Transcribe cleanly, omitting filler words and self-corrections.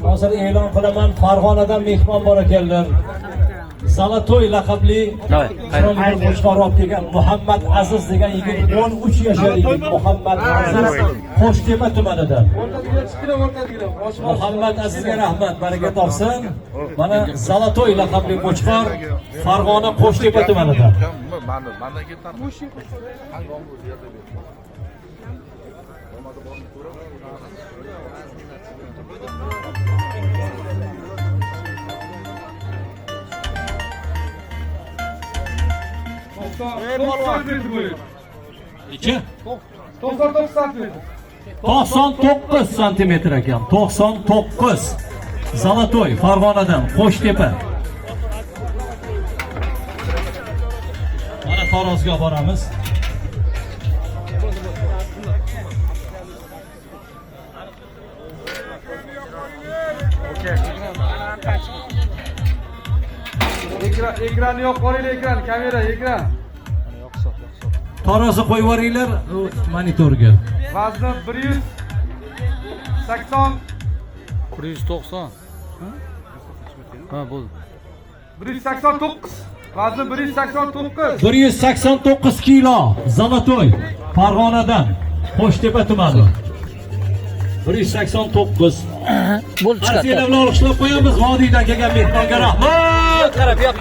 Hozir e'lon qilaman, Farg'onadan mehmon bor ekanlar. Zalatoy laqabli qo'shqor olib kelgan Muhammad Aziz degan yigit 13 yoshli yigit Muhammad Aziz Qo'shtepa tumanidan. Muhammad Azizga rahmat, baraka topsin. Mana Zalatoy laqabli qo'shqor Farg'ona Qo'shtepa tumanidan. Necha? 99 santimetr ekan. 99. Zalatoy Farg'onadan Qo'shtepa. Mana Tarozga boramiz. Ekran yo'q, qo'ying ekran, kamera, ekran. Tarozi qo'yib yuboringlar monitorga. Vazni 180 190. Ha, bo'ldi. 189. Vazni 189. 189 kilo Zalatoy Farg'onadan Qo'shtepa tumani. 189. Bo'ldi chiqadi. Sizlarni olqishlab qo'yamiz. Vodiydan kelgan mehmonga rahmat. Qarab yoq.